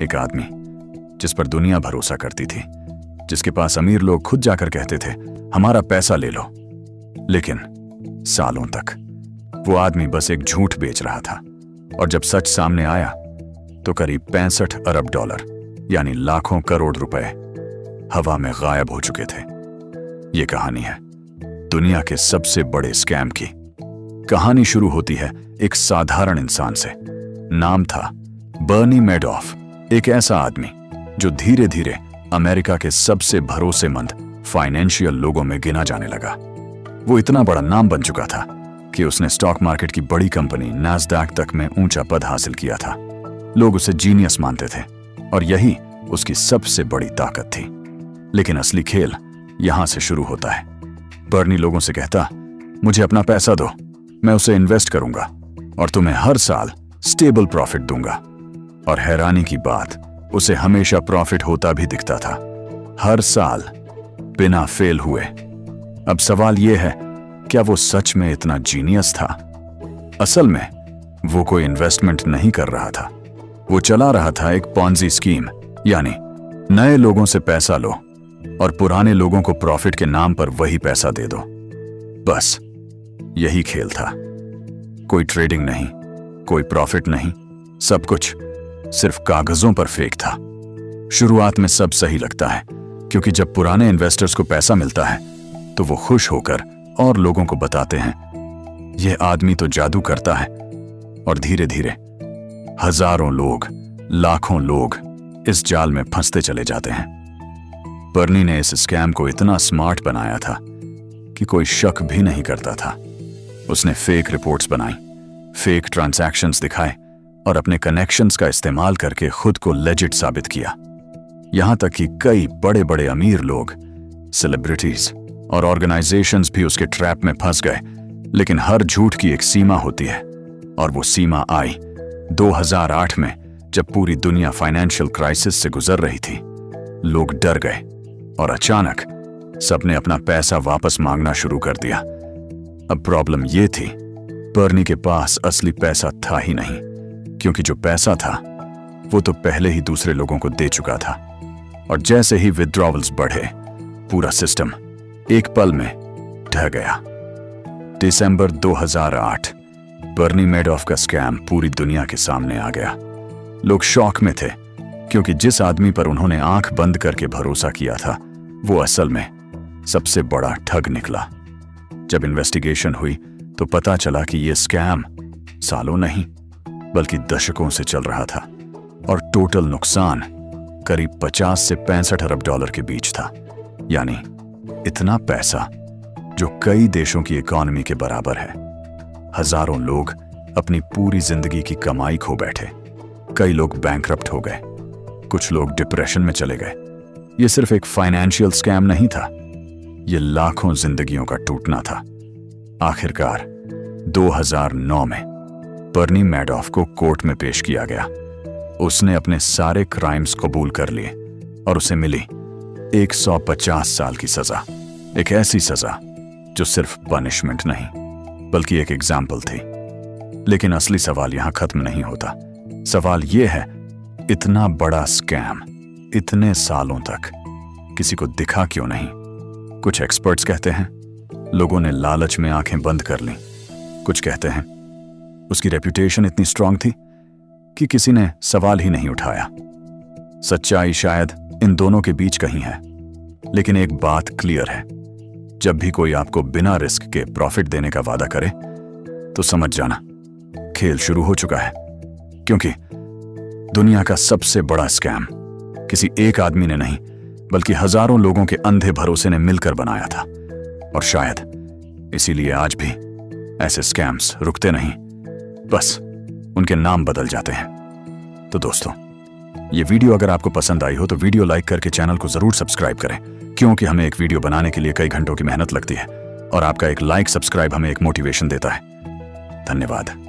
एक आदमी जिस पर दुनिया भरोसा करती थी, जिसके पास अमीर लोग खुद जाकर कहते थे हमारा पैसा ले लो, लेकिन सालों तक वो आदमी बस एक झूठ बेच रहा था। और जब सच सामने आया तो करीब 65 अरब डॉलर यानी लाखों करोड़ रुपए हवा में गायब हो चुके थे। ये कहानी है दुनिया के सबसे बड़े स्कैम की। कहानी शुरू होती है एक साधारण इंसान से। नाम था बर्नी मैडॉफ, एक ऐसा आदमी जो धीरे धीरे अमेरिका के सबसे भरोसेमंद फाइनेंशियल लोगों में गिना जाने लगा। वो इतना बड़ा नाम बन चुका था कि उसने स्टॉक मार्केट की बड़ी कंपनी नास्डैक तक में ऊंचा पद हासिल किया था। लोग उसे जीनियस मानते थे और यही उसकी सबसे बड़ी ताकत थी। लेकिन असली खेल यहां से शुरू होता है। बर्नी लोगों से कहता, मुझे अपना पैसा दो, मैं उसे इन्वेस्ट करूंगा और तुम्हें हर साल स्टेबल प्रॉफिट दूंगा। और हैरानी की बात, उसे हमेशा प्रॉफिट होता भी दिखता था, हर साल बिना फेल हुए। अब सवाल यह है, क्या वो सच में इतना जीनियस था? असल में वो कोई इन्वेस्टमेंट नहीं कर रहा था, वो चला रहा था एक पॉन्जी स्कीम, यानी नए लोगों से पैसा लो और पुराने लोगों को प्रॉफिट के नाम पर वही पैसा दे दो। बस यही खेल था। कोई ट्रेडिंग नहीं, कोई प्रॉफिट नहीं, सब कुछ सिर्फ कागजों पर फेक था। शुरुआत में सब सही लगता है, क्योंकि जब पुराने इन्वेस्टर्स को पैसा मिलता है तो वो खुश होकर और लोगों को बताते हैं यह आदमी तो जादू करता है। और धीरे धीरे हजारों लोग, लाखों लोग इस जाल में फंसते चले जाते हैं। बर्नी ने इस स्कैम को इतना स्मार्ट बनाया था कि कोई शक भी नहीं करता था। उसने फेक रिपोर्ट्स बनाई, फेक ट्रांजैक्शंस दिखाए और अपने कनेक्शंस का इस्तेमाल करके खुद को लेजिट साबित किया। यहां तक कि कई बड़े बड़े अमीर लोग, सेलिब्रिटीज और ऑर्गेनाइजेशंस भी उसके ट्रैप में फंस गए। लेकिन हर झूठ की एक सीमा होती है, और वो सीमा आई 2008 में, जब पूरी दुनिया फाइनेंशियल क्राइसिस से गुजर रही थी। लोग डर गए और अचानक सबने अपना पैसा वापस मांगना शुरू कर दिया। अब प्रॉब्लम यह थी, बर्नी के पास असली पैसा था ही नहीं, क्योंकि जो पैसा था वो तो पहले ही दूसरे लोगों को दे चुका था। और जैसे ही विथड्रॉवल्स बढ़े, पूरा सिस्टम एक पल में ढह गया। दिसंबर 2008 बर्नी मैडॉफ का स्कैम पूरी दुनिया के सामने आ गया। लोग शॉक में थे, क्योंकि जिस आदमी पर उन्होंने आंख बंद करके भरोसा किया था वो असल में सबसे बड़ा ठग निकला। जब इन्वेस्टिगेशन हुई तो पता चला कि यह स्कैम सालों नहीं बल्कि दशकों से चल रहा था, और टोटल नुकसान करीब 50 से 65 अरब डॉलर के बीच था। यानी इतना पैसा जो कई देशों की इकॉनमी के बराबर है। हजारों लोग अपनी पूरी जिंदगी की कमाई खो बैठे, कई लोग बैंकरप्ट हो गए, कुछ लोग डिप्रेशन में चले गए। यह सिर्फ एक फाइनेंशियल स्कैम नहीं था, यह लाखों जिंदगियों का टूटना था। आखिरकार 2009 में बर्नी मैडॉफ को कोर्ट में पेश किया गया। उसने अपने सारे क्राइम्स कबूल कर लिए और उसे मिली 150 साल की सजा। एक ऐसी सजा जो सिर्फ पनिशमेंट नहीं बल्कि एक एग्जाम्पल थी। लेकिन असली सवाल यहां खत्म नहीं होता। सवाल यह है, इतना बड़ा स्कैम इतने सालों तक किसी को दिखा क्यों नहीं? कुछ एक्सपर्ट्स कहते हैं लोगों ने लालच में आंखें बंद कर लीं। कुछ कहते हैं उसकी रेपुटेशन इतनी स्ट्रांग थी कि किसी ने सवाल ही नहीं उठाया। सच्चाई शायद इन दोनों के बीच कहीं है। लेकिन एक बात क्लियर है, जब भी कोई आपको बिना रिस्क के प्रॉफिट देने का वादा करे तो समझ जाना खेल शुरू हो चुका है। क्योंकि दुनिया का सबसे बड़ा स्कैम किसी एक आदमी ने नहीं बल्कि हजारों लोगों के अंधे भरोसे ने मिलकर बनाया था। और शायद इसीलिए आज भी ऐसे स्कैम्स रुकते नहीं, बस उनके नाम बदल जाते हैं। तो दोस्तों, ये वीडियो अगर आपको पसंद आई हो तो वीडियो लाइक करके चैनल को जरूर सब्सक्राइब करें, क्योंकि हमें एक वीडियो बनाने के लिए कई घंटों की मेहनत लगती है और आपका एक लाइक सब्सक्राइब हमें एक मोटिवेशन देता है। धन्यवाद।